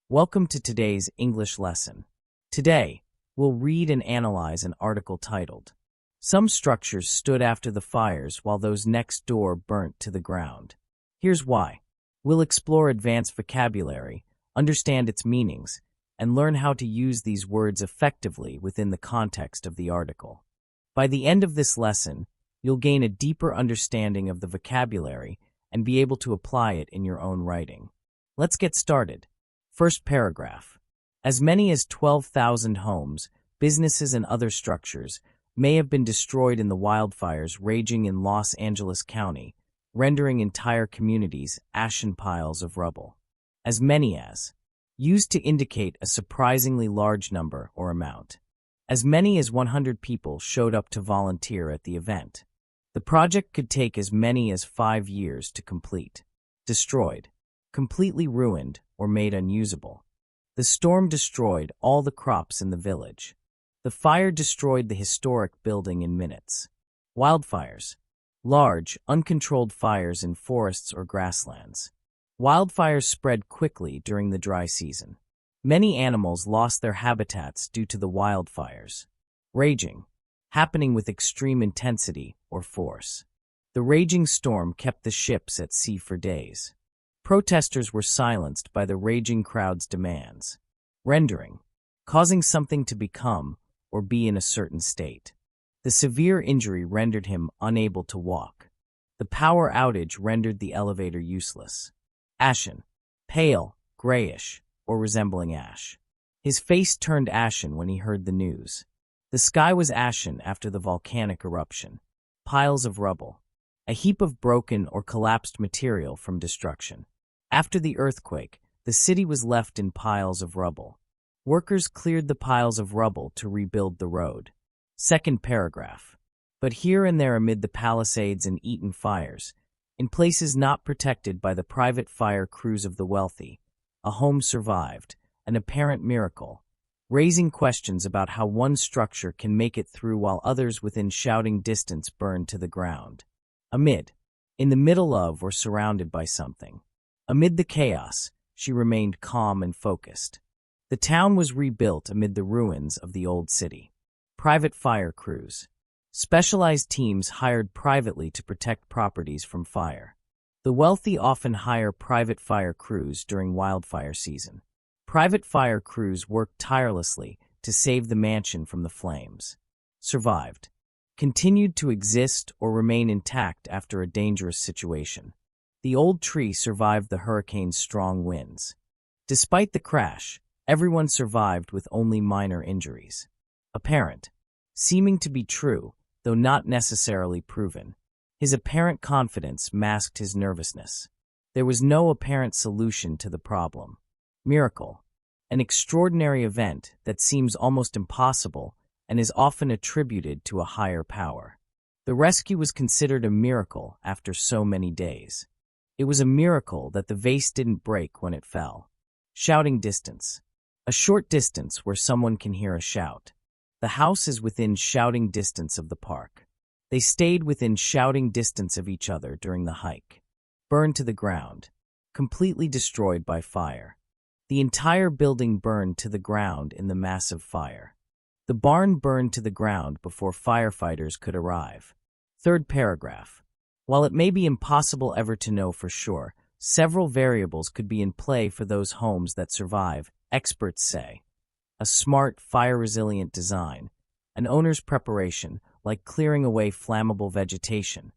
Welcome to today's English lesson. Today, we'll read and analyze an article titled, "Some Structures Stood After the Fires While Those Next Door Burnt to the Ground." Here's why. We'll explore advanced vocabulary, understand its meanings, and learn how to use these words effectively within the context of the article. By the end of this lesson, you'll gain a deeper understanding of the vocabulary and be able to apply it in your own writing. Let's get started. First paragraph. As many as 12,000 homes, businesses, and other structures may have been destroyed in the wildfires raging in Los Angeles County, rendering entire communities ashen piles of rubble. As many as. Used to indicate a surprisingly large number or amount. As many as 100 people showed up to volunteer at the event. The project could take as many as 5 years to complete. Destroyed. Completely ruined or made unusable. The storm destroyed all the crops in the village. The fire destroyed the historic building in minutes. Wildfires. Large, uncontrolled fires in forests or grasslands. Wildfires spread quickly during the dry season. Many animals lost their habitats due to the wildfires. Raging. Happening with extreme intensity or force. The raging storm kept the ships at sea for days. Protesters were silenced by the raging crowd's demands. Rendering. Causing something to become or be in a certain state. The severe injury rendered him unable to walk. The power outage rendered the elevator useless. Ashen. Pale, grayish, or resembling ash. His face turned ashen when he heard the news. The sky was ashen after the volcanic eruption. Piles of rubble. A heap of broken or collapsed material from destruction. After the earthquake, the city was left in piles of rubble. Workers cleared the piles of rubble to rebuild the road. Second paragraph. But here and there amid the Palisades and Eaton fires, in places not protected by the private fire crews of the wealthy, a home survived, an apparent miracle, raising questions about how one structure can make it through while others within shouting distance burn to the ground. Amid. In the middle of or surrounded by something. Amid the chaos, she remained calm and focused. The town was rebuilt amid the ruins of the old city. Private fire crews. Specialized teams hired privately to protect properties from fire. The wealthy often hire private fire crews during wildfire season. Private fire crews worked tirelessly to save the mansion from the flames. Survived. Continued to exist or remain intact after a dangerous situation. The old tree survived the hurricane's strong winds. Despite the crash, everyone survived with only minor injuries. Apparent. Seeming to be true, though not necessarily proven. His apparent confidence masked his nervousness. There was no apparent solution to the problem. Miracle. An extraordinary event that seems almost impossible and is often attributed to a higher power. The rescue was considered a miracle after so many days. It was a miracle that the vase didn't break when it fell. Shouting distance. A short distance where someone can hear a shout. The house is within shouting distance of the park. They stayed within shouting distance of each other during the hike. Burned to the ground. Completely destroyed by fire. The entire building burned to the ground in the massive fire. The barn burned to the ground before firefighters could arrive. Third paragraph. While it may be impossible ever to know for sure, several variables could be in play for those homes that survive, experts say. A smart, fire-resilient design. An owner's preparation, like clearing away flammable vegetation.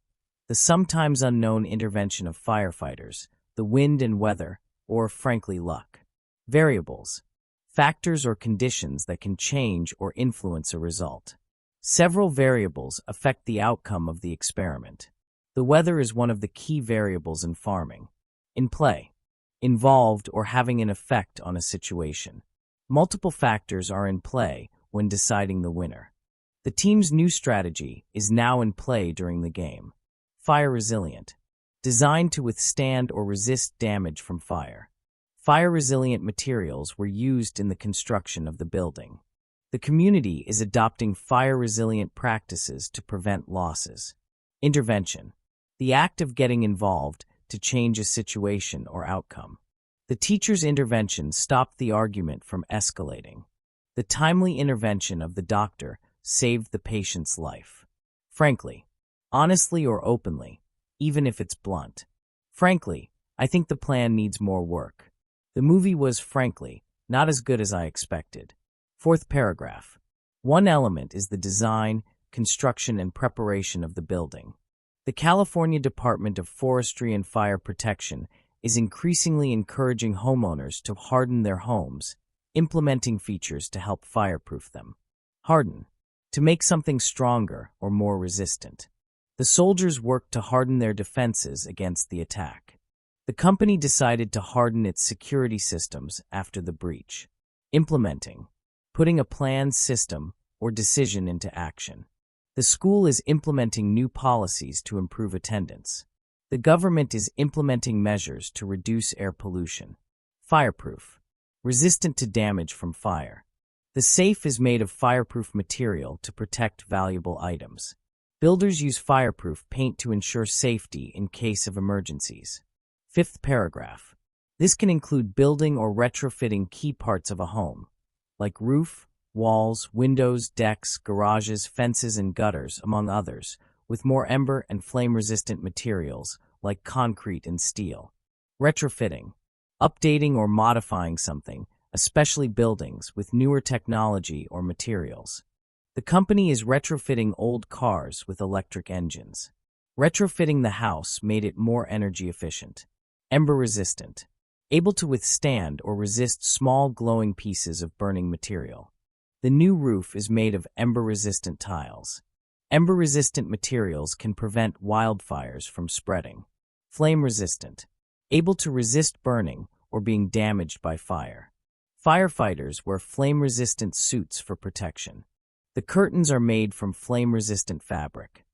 The sometimes unknown intervention of firefighters, the wind and weather, or, frankly, luck. Variables. Factors or conditions that can change or influence a result. Several variables affect the outcome of the experiment. The weather is one of the key variables in farming. In play. Involved or having an effect on a situation. Multiple factors are in play when deciding the winner. The team's new strategy is now in play during the game. Fire resilient. Designed to withstand or resist damage from fire. Fire-resilient materials were used in the construction of the building. The community is adopting fire-resilient practices to prevent losses. Intervention. The act of getting involved to change a situation or outcome. The teacher's intervention stopped the argument from escalating. The timely intervention of the doctor saved the patient's life. Frankly, honestly or openly, even if it's blunt. Frankly, I think the plan needs more work. The movie was, frankly, not as good as I expected. Fourth paragraph. One element is the design, construction, and preparation of the building. The California Department of Forestry and Fire Protection is increasingly encouraging homeowners to harden their homes, implementing features to help fireproof them. Harden. To make something stronger or more resistant. The soldiers worked to harden their defenses against the attack. The company decided to harden its security systems after the breach. Implementing. Putting a planned system or decision into action. The school is implementing new policies to improve attendance. The government is implementing measures to reduce air pollution. Fireproof. Resistant to damage from fire. The safe is made of fireproof material to protect valuable items. Builders use fireproof paint to ensure safety in case of emergencies. Fifth paragraph. This can include building or retrofitting key parts of a home, like roof, walls, windows, decks, garages, fences, and gutters, among others, with more ember and flame-resistant materials like concrete and steel. Retrofitting. Updating or modifying something, especially buildings, with newer technology or materials. The company is retrofitting old cars with electric engines. Retrofitting the house made it more energy efficient. Ember-resistant. Able to withstand or resist small glowing pieces of burning material. The new roof is made of ember-resistant tiles. Ember-resistant materials can prevent wildfires from spreading. Flame-resistant. Able to resist burning or being damaged by fire. Firefighters wear flame-resistant suits for protection. The curtains are made from flame-resistant fabric.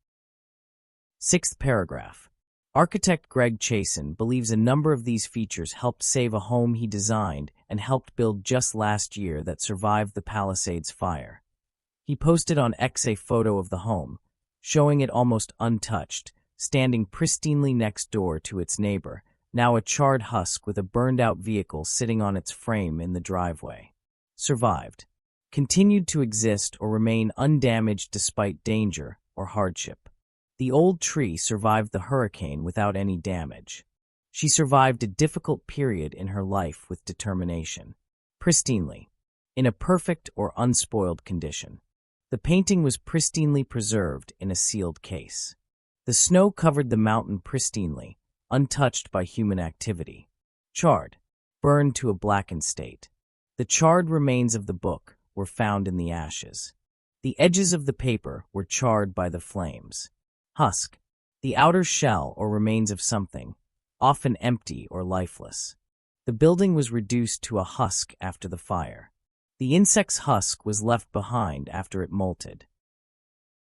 Sixth paragraph. Architect Greg Chasin believes a number of these features helped save a home he designed and helped build just last year that survived the Palisades fire. He posted on X a photo of the home, showing it almost untouched, standing pristinely next door to its neighbor, now a charred husk with a burned-out vehicle sitting on its frame in the driveway. Survived. Continued to exist or remain undamaged despite danger or hardship. The old tree survived the hurricane without any damage. She survived a difficult period in her life with determination. Pristinely. In a perfect or unspoiled condition. The painting was pristinely preserved in a sealed case. The snow covered the mountain pristinely, untouched by human activity. Charred. Burned to a blackened state. The charred remains of the book were found in the ashes. The edges of the paper were charred by the flames. Husk. The outer shell or remains of something, often empty or lifeless. The building was reduced to a husk after the fire. The insect's husk was left behind after it molted.